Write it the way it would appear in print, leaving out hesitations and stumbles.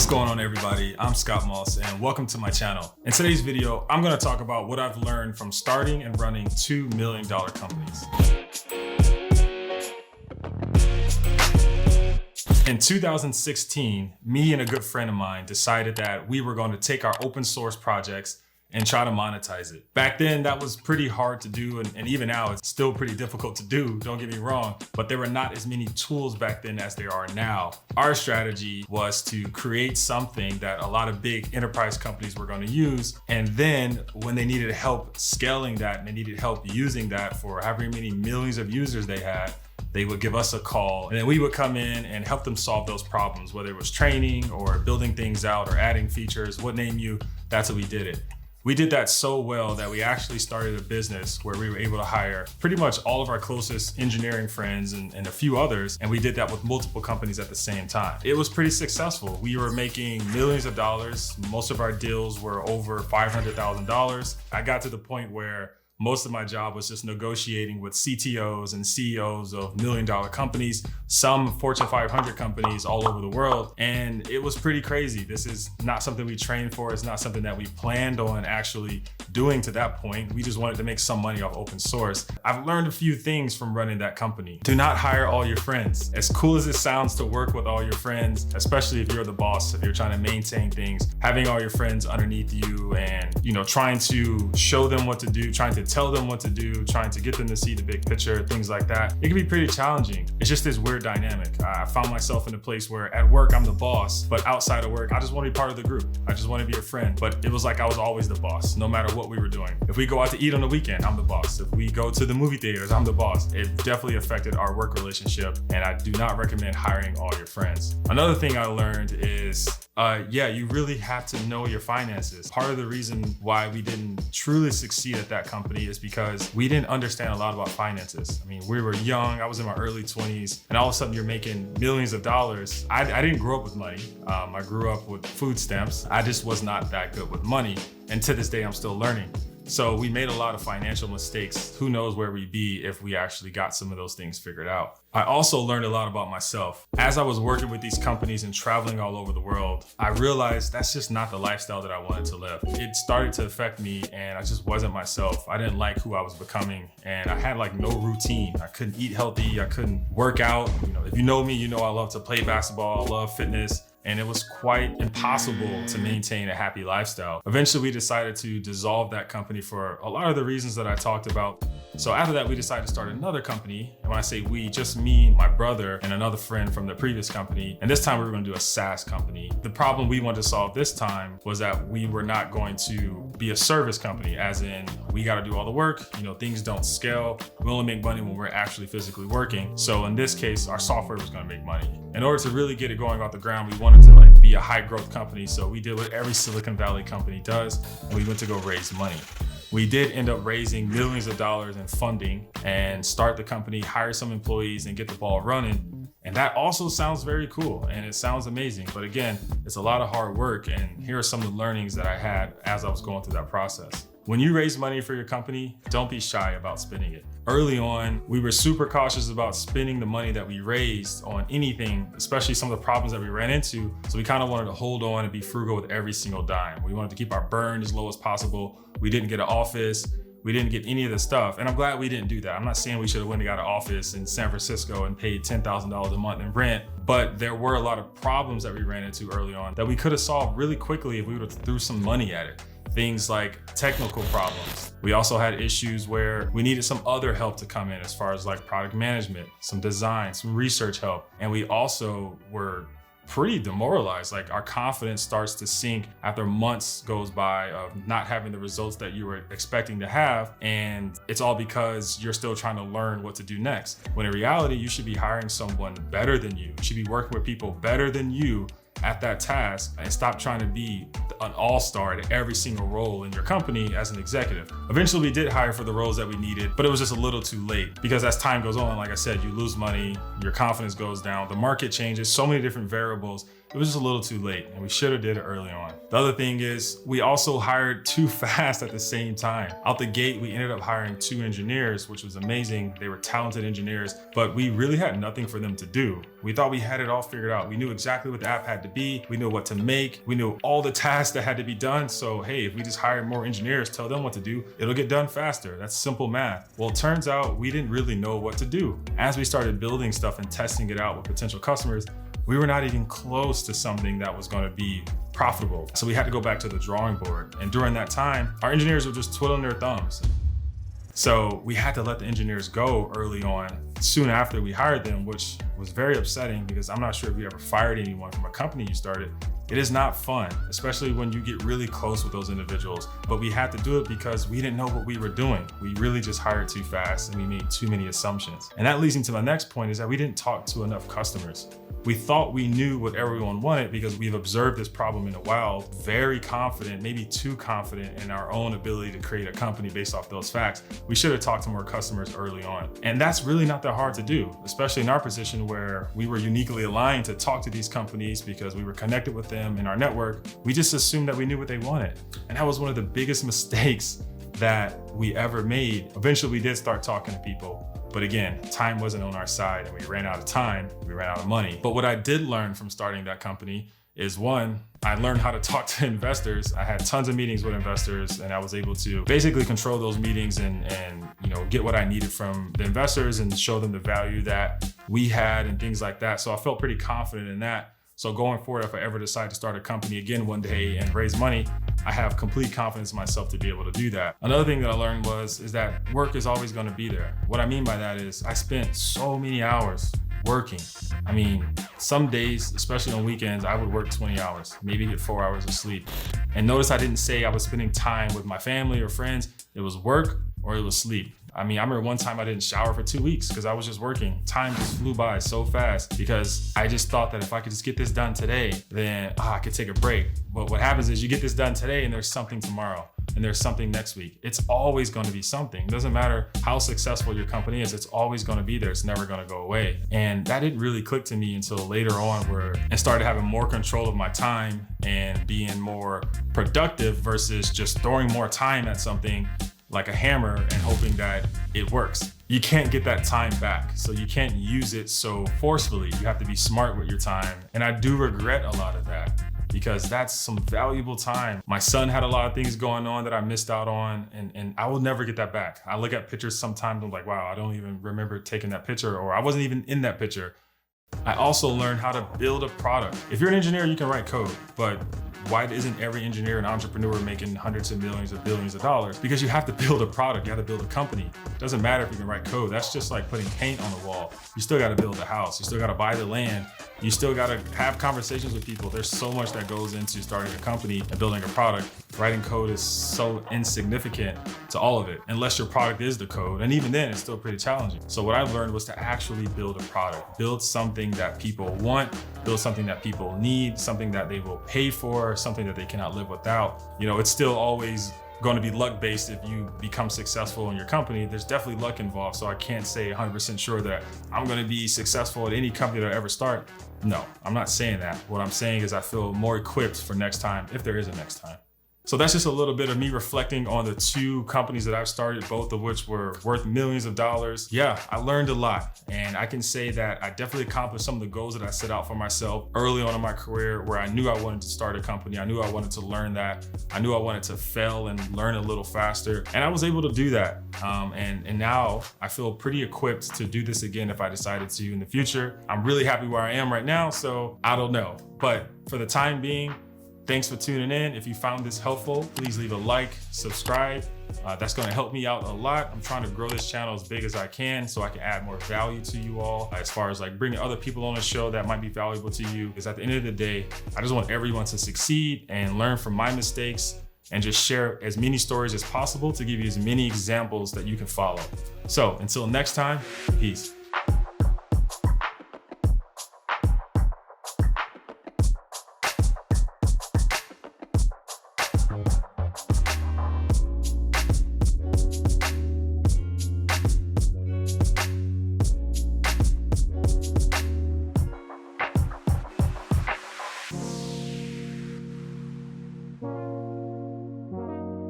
What's going on, everybody? I'm Scott Moss and welcome to my channel. In today's video, I'm going to talk about what I've learned from starting and running $2 million companies. In 2016, me and a good friend of mine decided that we were going to take our open source projects and try to monetize it. Back then, that was pretty hard to do, and even now, it's still pretty difficult to do, don't get me wrong, but there were not as many tools back then as there are now. Our strategy was to create something that a lot of big enterprise companies were gonna use, and then when they needed help scaling that and they needed help using that for however many millions of users they had, they would give us a call and then we would come in and help them solve those problems, whether it was training or building things out or adding features, what name you, that's how we did it. We did that so well that we actually started a business where we were able to hire pretty much all of our closest engineering friends and a few others, and we did that with multiple companies at the same time. It was pretty successful. We were making millions of dollars. Most of our deals were over $500,000. I got to the point where most of my job was just negotiating with CTOs and CEOs of million-dollar companies, some Fortune 500 companies all over the world. And it was pretty crazy. This is not something we trained for. It's not something that we planned on actually doing to that point. We just wanted to make some money off open source. I've learned a few things from running that company. Do not hire all your friends. As cool as it sounds to work with all your friends, especially if you're the boss, if you're trying to maintain things, having all your friends underneath you and, trying to show them what to do, trying to tell them what to do, trying to get them to see the big picture, things like that. It can be pretty challenging. It's just this weird dynamic. I found myself in a place where at work, I'm the boss, but outside of work, I just want to be part of the group. I just want to be a friend. But it was like I was always the boss, no matter what we were doing. If we go out to eat on the weekend, I'm the boss. If we go to the movie theaters, I'm the boss. It definitely affected our work relationship, and I do not recommend hiring all your friends. Another thing I learned is, you really have to know your finances. Part of the reason why we didn't truly succeed at that company is because we didn't understand a lot about finances. I mean, we were young, I was in my early 20s, and all of a sudden you're making millions of dollars. I didn't grow up with money. I grew up with food stamps. I just was not that good with money. And to this day, I'm still learning. So we made a lot of financial mistakes. Who knows where we'd be if we actually got some of those things figured out. I also learned a lot about myself. As I was working with these companies and traveling all over the world, I realized that's just not the lifestyle that I wanted to live. It started to affect me and I just wasn't myself. I didn't like who I was becoming and I had no routine. I couldn't eat healthy, I couldn't work out. If you know me, you know I love to play basketball, I love fitness. And it was quite impossible to maintain a happy lifestyle. Eventually, we decided to dissolve that company for a lot of the reasons that I talked about. So after that, we decided to start another company. And when I say we, just me, my brother, and another friend from the previous company. And this time we were gonna do a SaaS company. The problem we wanted to solve this time was that we were not going to be a service company, as in we gotta do all the work, things don't scale. We only make money when we're actually physically working. So in this case, our software was gonna make money. In order to really get it going off the ground, we wanted to be a high growth company. So we did what every Silicon Valley company does, and we went to go raise money. We did end up raising millions of dollars in funding and start the company, hire some employees and get the ball running. And that also sounds very cool and it sounds amazing. But again, it's a lot of hard work. And here are some of the learnings that I had as I was going through that process. When you raise money for your company, don't be shy about spending it. Early on, we were super cautious about spending the money that we raised on anything, especially some of the problems that we ran into. So we kind of wanted to hold on and be frugal with every single dime. We wanted to keep our burn as low as possible. We didn't get an office. We didn't get any of the stuff. And I'm glad we didn't do that. I'm not saying we should have went and got an office in San Francisco and paid $10,000 a month in rent, but there were a lot of problems that we ran into early on that we could have solved really quickly if we would have threw some money at it. Things like technical problems. We also had issues where we needed some other help to come in as far as product management, some design, some research help. And we also were pretty demoralized. Our confidence starts to sink after months goes by of not having the results that you were expecting to have. And it's all because you're still trying to learn what to do next. When in reality, you should be hiring someone better than you. You should be working with people better than you at that task and stop trying to be an all-star at every single role in your company as an executive. Eventually we did hire for the roles that we needed, but it was just a little too late because as time goes on, like I said, you lose money, your confidence goes down, the market changes, so many different variables It was just a little too late, and we should have did it early on. The other thing is we also hired too fast at the same time. Out the gate, we ended up hiring 2 engineers, which was amazing. They were talented engineers, but we really had nothing for them to do. We thought we had it all figured out. We knew exactly what the app had to be. We knew what to make. We knew all the tasks that had to be done. So hey, if we just hire more engineers, tell them what to do, it'll get done faster. That's simple math. Well, it turns out we didn't really know what to do. As we started building stuff and testing it out with potential customers, we were not even close to something that was going to be profitable. So we had to go back to the drawing board. And during that time, our engineers were just twiddling their thumbs. So we had to let the engineers go early on, soon after we hired them, which was very upsetting because I'm not sure if you ever fired anyone from a company you started. It is not fun, especially when you get really close with those individuals. But we had to do it because we didn't know what we were doing. We really just hired too fast and we made too many assumptions. And that leads me to my next point, is that we didn't talk to enough customers. We thought we knew what everyone wanted because we've observed this problem in the wild, very confident, maybe too confident in our own ability to create a company based off those facts. We should have talked to more customers early on. And that's really not that hard to do, especially in our position where we were uniquely aligned to talk to these companies because we were connected with them in our network. We just assumed that we knew what they wanted. And that was one of the biggest mistakes that we ever made. Eventually we did start talking to people. But again, time wasn't on our side and we ran out of time, we ran out of money. But what I did learn from starting that company is, one, I learned how to talk to investors. I had tons of meetings with investors and I was able to basically control those meetings and get what I needed from the investors and show them the value that we had and things like that. So I felt pretty confident in that. So going forward, if I ever decide to start a company again one day and raise money, I have complete confidence in myself to be able to do that. Another thing that I learned is that work is always going to be there. What I mean by that is I spent so many hours working. I mean, some days, especially on weekends, I would work 20 hours, maybe get 4 hours of sleep. And notice I didn't say I was spending time with my family or friends. It was work or it was sleep. I mean, I remember one time I didn't shower for 2 weeks because I was just working. Time just flew by so fast because I just thought that if I could just get this done today, then I could take a break. But what happens is you get this done today and there's something tomorrow and there's something next week. It's always going to be something. It doesn't matter how successful your company is, it's always going to be there. It's never going to go away. And that didn't really click to me until later on, where I started having more control of my time and being more productive versus just throwing more time at something like a hammer and hoping that it works. You can't get that time back, so you can't use it so forcefully. You have to be smart with your time. And I do regret a lot of that because that's some valuable time. My son had a lot of things going on that I missed out on, and I will never get that back. I look at pictures sometimes, I'm like, wow, I don't even remember taking that picture, or I wasn't even in that picture. I also learned how to build a product. If you're an engineer, you can write code, but why isn't every engineer and entrepreneur making hundreds of millions or billions of dollars? Because you have to build a product, you have to build a company. It doesn't matter if you can write code. That's just like putting paint on the wall. You still gotta build a house. You still gotta buy the land. You still gotta have conversations with people. There's so much that goes into starting a company and building a product. Writing code is so insignificant to all of it, unless your product is the code. And even then, it's still pretty challenging. So what I learned was to actually build a product, build something that people want, build something that people need, something that they will pay for, something that they cannot live without. You know, it's still always going to be luck-based if you become successful in your company. There's definitely luck involved, so I can't say 100% sure that I'm going to be successful at any company that I ever start. No, I'm not saying that. What I'm saying is I feel more equipped for next time, if there is a next time. So that's just a little bit of me reflecting on the 2 companies that I've started, both of which were worth millions of dollars. Yeah, I learned a lot. And I can say that I definitely accomplished some of the goals that I set out for myself early on in my career, where I knew I wanted to start a company. I knew I wanted to learn that. I knew I wanted to fail and learn a little faster. And I was able to do that. And now I feel pretty equipped to do this again if I decided to in the future. I'm really happy where I am right now, so I don't know. But for the time being, thanks for tuning in. If you found this helpful, please leave a like, subscribe. That's gonna help me out a lot. I'm trying to grow this channel as big as I can so I can add more value to you all, as far as like bringing other people on the show that might be valuable to you. Because at the end of the day, I just want everyone to succeed and learn from my mistakes and just share as many stories as possible to give you as many examples that you can follow. So until next time, peace.